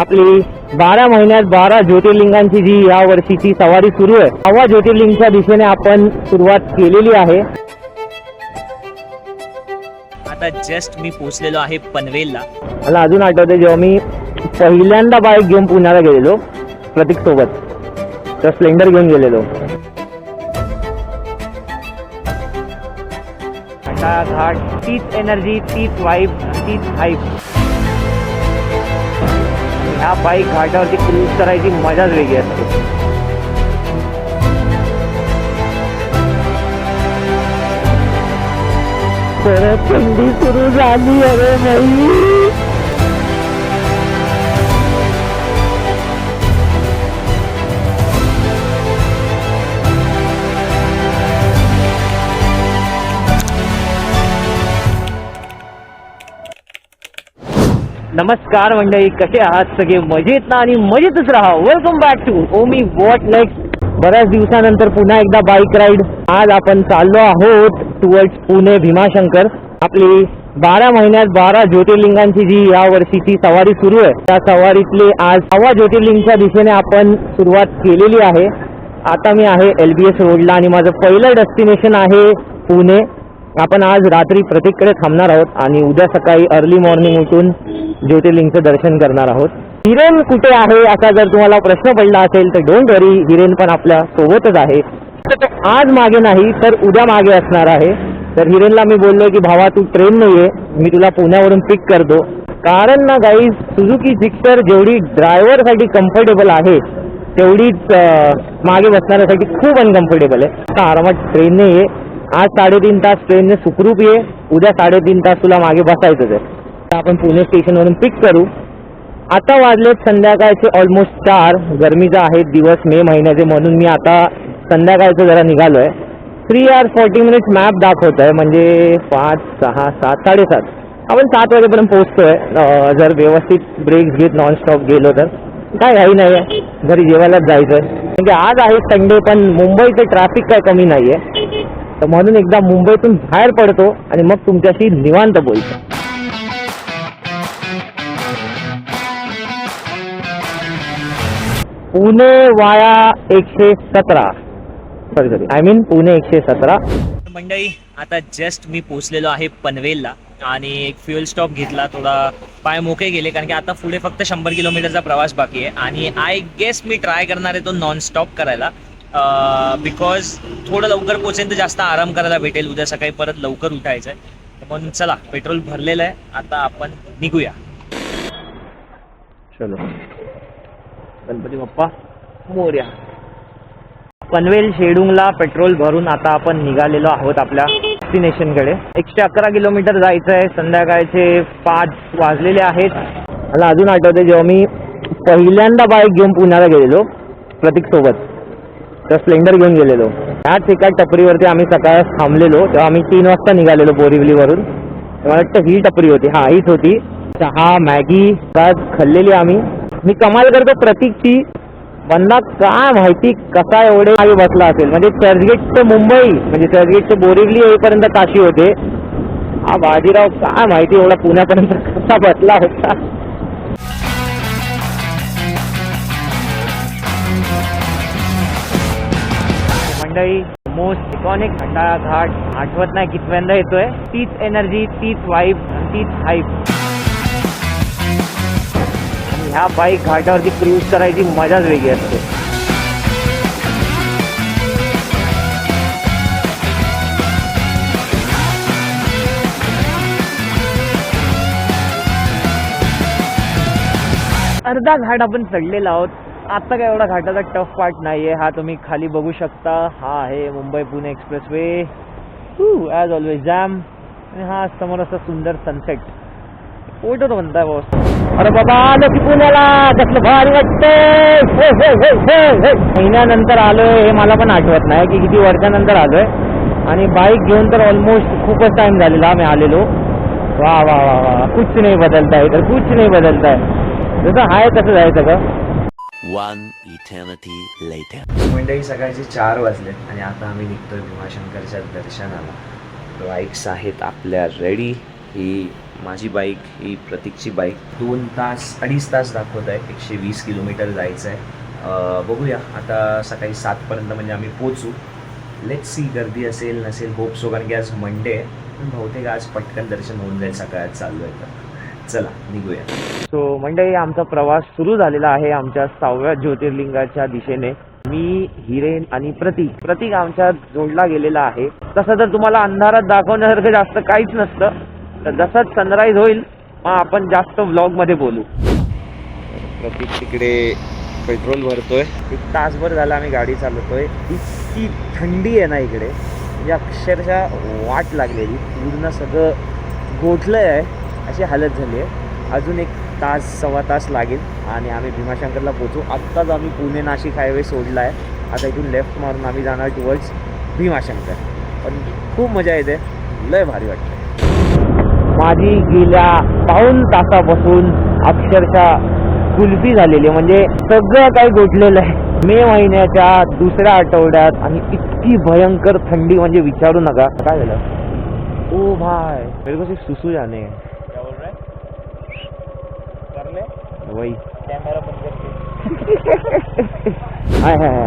आपली 12 महिन्यात 12 ज्योतिर्लिंगांची जी या वर्षीची सवारी सुरू आहे, 6व्या ज्योतिर्लिंगच्या दिशेने आपण सुरुवात केलेली आहे. आता जस्ट मी पोहोचलेलो आहे पनवेलला. मला अजून आठवते जेव्हा मी पहिल्यांदा बाईक घेऊन पुण्याला गेलेलो प्रतीक सोबत, तर स्प्लेंडर घेऊन गेलेलो. घाट, तीच एनर्जी, तीच वाईब, तीच हाईप. ह्या बाईक घाटावरती क्रूज करायची मजाच वेगळी असते. थंडी सुरू झाली अरे नाही. नमस्कार मंडळी, कसे आहात सगळे? मजेत ना? आणि मजेतच राहा. Welcome back to Omi what next. बऱ्याच दिवसानंतर पुन्हा एकदा बाईक राईड. आज आपण चाललो आहोत टुवर्ड्स पुणे भीमाशंकर. आपली 12 महिन्यात 12 ज्योतिर्लिंगांची जी या वर्षीची सवारी सुरू आहे, त्या सवारीतले आज 6व्या ज्योतिर्लिंगच्या दिशेने आपण सुरुवात केलेली आहे. आता मी आहे LBS रोडला आणि माझं पहिलं डेस्टिनेशन आहे पुणे. आपण आज रात्री प्रतीककडे थांबणार आहोत आणि उद्या सकाळी अर्ली मॉर्निंग उठून ज्योतिर्लिंगचं दर्शन करणार आहोत. हिरेन कुठे आहे असा जर तुम्हाला प्रश्न पडला असेल तर डोंट वरी, हिरेन पण आपल्या सोबतच आहे. आज मागे नाही तर उद्या मागे असणार आहे. तर हिरेनला मी बोललो की भावा तू ट्रेन नाही आहे, मी तुला पुण्यावरून पिक करतो. कारण ना गाईज, सुझुकी जिक्सर जेवढी ड्रायव्हरसाठी कम्फर्टेबल आहे तेवढीच मागे बसणाऱ्यासाठी खूप अनकम्फर्टेबल आहे. आता आरामात ट्रेन नाही आहे. आज 3.5 तास ट्रेनने सुखरूप ये, उद्या 3.5 तास तुला मागे बसायचंच आहे. आपण पुणे स्टेशनवरून पिक करू. आता वाजलेत संध्याकाळचे ऑलमोस्ट 4. गरमीचा आहे दिवस, मे महिन्याचे, म्हणून मी आता संध्याकाळचं जरा निघालोय. 3 hours 40 minutes मॅप दाखवत आहे, म्हणजे 5, 6, 7, 7:30. आपण 7 वाजेपर्यंत पोहोचतोय जर व्यवस्थित ब्रेक्स घेत नॉनस्टॉप गेलो तर. काय घाई नाही आहे, घरी जेवायलाच जायचंय. म्हणजे आज आहे संडे, पण मुंबईचं ट्रॅफिक काय कमी नाही आहे. तर म्हणून एकदा मुंबईतून बाहेर पडतो आणि मग तुमच्याशी निवांत बोलतो. पुणे वाया 117, सॉरी आय मीन पुणे 117. मंडळी, आता जस्ट मी पोहोचलेलो आहे पनवेलला आणि एक फ्युएल स्टॉप घेतला. थोडा पाय मोके गेले कारण की आता पुढे फक्त 100 किलोमीटरचा प्रवास बाकी आहे. आणि आय गेस मी ट्राय करणार आहे तो नॉन स्टॉप करायला, बिकॉज थोडं लवकर पोहोचेन तर जास्त आराम करायला भेटेल. उद्या सकाळी परत लवकर उठायचं आहे. म्हणून चला, पेट्रोल भरलेलं आहे, आता आपण निघूया. चलो, गणपती बाप्पा मोरया. पनवेल शेडूंगला पेट्रोल भरून आता आपण निघालेलो आहोत आपल्या डेस्टिनेशनकडे. 111 किलोमीटर जायचं आहे. संध्याकाळचे 5 वाजलेले आहेत. मला अजून आठवते जेव्हा मी पहिल्यांदा बाईक घेऊन पुण्याला गेलेलो प्रतीक सोबत, तर स्प्लेंडर घेऊन गेलेलो. त्याच एका टपरीवरती आम्ही सकाळ थांबलेलो. तेव्हा आम्ही 3 वाजता निघालेलो बोरिवलीवरून. मला वाटतं ही टपरी होती, हा हीच होती. चहा मॅगी खाल्लेली आम्ही. मी कमाल करतो प्रतीकची, बंदा काय माहिती कसा एवढे मागे बसला असेल. म्हणजे चर्चगेट ते मुंबई, म्हणजे चर्चगेट ते बोरिवली येईपर्यंत ताशी होते. हा बाजीराव काय माहिती एवढा पुण्यापर्यंत कसा बसला होता. मंडळी, मोस्ट इकॉनिक खंडाळा घाट आठवत नाही कितव्यांदा येतोय. तीच एनर्जी, तीच वाईब, तीच हाईप. ह्या बाईक घाटावरती क्रूज करायची मजाच वेगळी असते. अर्धा घाट आपण चढलेला आहोत. आता काय एवढा घाटाचा टफ पार्ट नाहीये. हा तुम्ही खाली बघू शकता. हा आहे Mumbai Pune express way, as always jam. आणि हा समोर असा सुंदर सनसेट. फोटो तो म्हणताय बॉस. अरे बाबा, आलो की पुण्याला, कसलं भारी वाटतंय. महिन्यानंतर आलोय हे मला पण आठवत नाही की किती वर्षानंतर आलोय. आणि बाईक घेऊन तर ऑलमोस्ट खूपच टाइम झालेला आम्ही आलेलो. वा वा वा वा, कुछ नाही बदलता है, तर कुछ नाही बदलता है. जसं आहे तसं जायचं का. One eternity later. मंडळी, सकाळचे 4 वाजले आणि आता आम्ही निघतोय भीमाशंकरच्या दर्शनाला. बाईक्स आहेत आपल्या रेडी. ही माझी बाईक ही प्रतीकची बाईक 2 तास 2.5 तास दाखवत आहे. 120 किलोमीटर जायचं आहे. बघूया आता सकाळी 7पर्यंत म्हणजे आम्ही पोचू. लेट्स सी गर्दी असेल नसेल, होप सो, कारण की आज मंडे आहे. पण बहुतेक आज पटकन दर्शन होऊन जाईल. सकाळात चालू आहे तर चला निघूया. सो मंडळी, आमचा प्रवास सुरू झालेला आहे आमच्या 6व्या ज्योतिर्लिंगाच्या दिशेने. मी, हिरेन आणि प्रतीक आमच्यात जोडला गेलेला आहे. तसं तर तुम्हाला अंधारात दाखवण्यासारखं जास्त काहीच नसतं, तर जसंच सनराईज होईल मग आपण जास्त व्लॉगमध्ये बोलू. प्रतीक तिकडे पेट्रोल भरतोय. 1 तासभर झाला आम्ही गाडी चालवतोय. इतकी थंडी आहे ना इकडे, म्हणजे अक्षरशः वाट लागलेली, पूर्ण सगळं गोठलं आहे अशी हालत झाली आहे. अजून 1 तास 1.25 तास लागेल आणि आम्ही भीमाशंकरला पोचू. आत्ताच आम्ही पुणे नाशिक हायवे सोडला आहे. आता इथून लेफ्ट मारून आम्ही जाणार टुवर्ड्स भीमाशंकर. पण खूप मजा येते, लय भारी वाटतं. माझी गेल्या पाऊण तासापासून अक्षरशः कुल्फी झालेली, म्हणजे सगळं काही गोठलेलं आहे. मे महिन्याच्या 2ऱ्या आठवड्यात आणि इतकी भयंकर थंडी, म्हणजे विचारू नका. काय झालं? ओ भाई, मेरे को सिर्फ सुसू जाने हैं. क्या बोल रहा है? कर ले वही कॅमेरा बंद करते.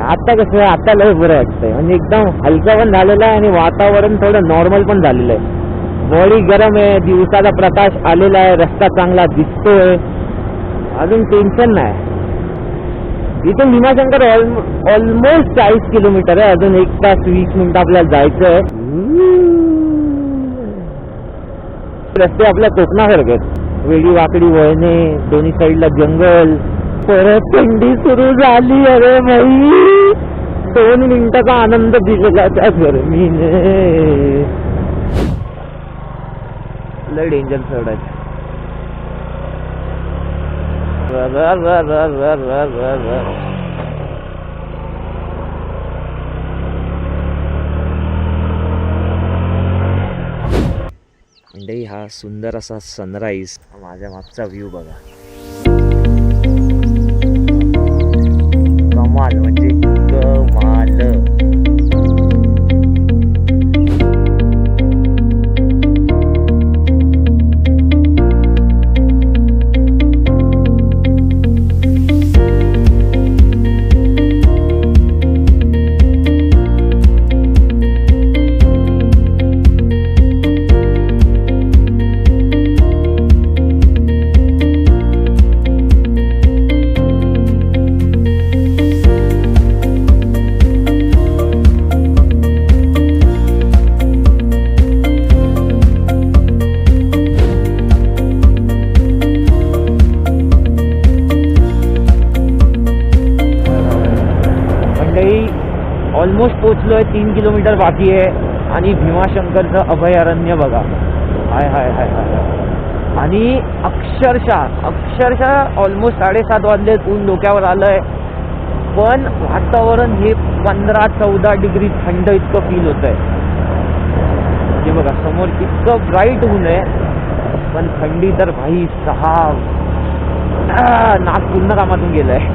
आता कसं आहे, आता लय बरं वाटतंय, म्हणजे एकदम हलका पण झालेला आहे आणि वातावरण थोडं नॉर्मल पण झालेलं आहे. बॉडी गरम आहे, दिवसाचा प्रकाश आलेला आहे, रस्ता चांगला दिसतोय, अजून टेन्शन नाही. इथून भीमाशंकर ऑलमोस्ट 40 किलोमीटर आहे. अजून 1 तास 20 मिनिटं आपल्याला जायचं आहे. रस्ते आपल्या कोकणासारखे आहेत, वेडी वाकडी वळणे, दोन्ही साईडला जंगल. परत थंडी सुरू झाली. अरे भाई, 2 मिनिटाचा आनंद दिलेला त्या गरमीने. लय डेंजर चढ आहे. म्हणजे हा सुंदर असा सनराईज, माझ्या मागचा व्ह्यू बघा, कमाल म्हणजे कमाल. ऑलमोस्ट पोचलोय. 3 किलोमीटर बाकी आहे आणि भीमाशंकरचं अभयारण्य बघा. हाय हाय हाय हाय. आणि अक्षरशः ऑलमोस्ट 7:30 वाजले, ऊन डोक्यावर आलंय, पण वातावरण हे 15-14 डिग्री थंड इतकं फील होत आहे. हे बघा समोर इतकं ब्राईट ऊन आहे, पण थंडी तर भाई साहब, नाक पूर्ण कामातून गेलंय.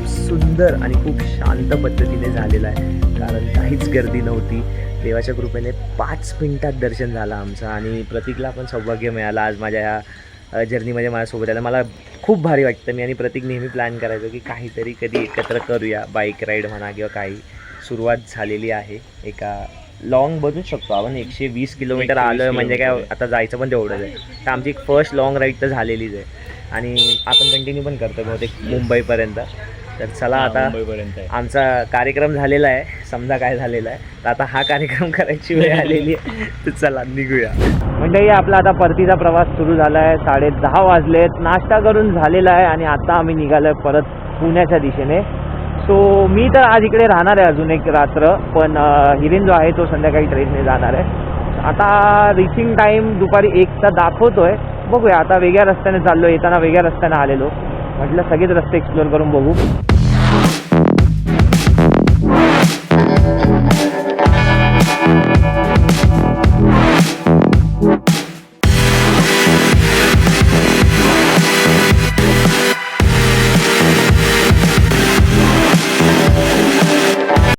सुंदर आणि खूप शांत पद्धतीने झालेला आहे, कारण काहीच गर्दी नव्हती. देवाच्या कृपेने 5 मिनिटात दर्शन झालं आमचं आणि प्रतीकला पण सौभाग्य मिळालं आज माझ्या ह्या जर्नीमध्ये माझ्यासोबत यायला. मला खूप भारी वाटतं. मी आणि प्रतीक नेहमी प्लॅन करायचो की काहीतरी कधी एकत्र करूया, बाईक राईड म्हणा किंवा काही. सुरुवात झालेली आहे एका लॉंग बनवूच शकतो आपण. 120 किलोमीटर आलोय म्हणजे काय आता जायचं पण तेवढंच आहे. तर आमची एक फर्स्ट लॉंग राईड तर झालेलीच आहे आणि आपण कंटिन्यू पण करतो बहुतेक मुंबईपर्यंत. तर चला आता आमचा कार्यक्रम झालेला आहे, समजा काय झालेला आहे. तर आता हा कार्यक्रम करायची वेळ आलेली आहे. तर चला निघूया. म्हणजे आपला आता परतीचा प्रवास सुरू झाला आहे. 10:30 वाजलेत. नाश्ता करून झालेला आहे आणि आता आम्ही निघालोय परत पुण्याच्या दिशेने. सो मी तर आज इकडे राहणार आहे अजून एक रात्र, पण हिरेन जो आहे तो संध्याकाळी ट्रेनने जाणार आहे. आता रिचिंग टाईम दुपारी 1चा दाखवतोय. बघूया आता. वेगळ्या रस्त्याने चाललो, येताना वेगळ्या रस्त्याने आलेलो, म्हटलं सगळेच रस्ते एक्सप्लोअर करून बघू.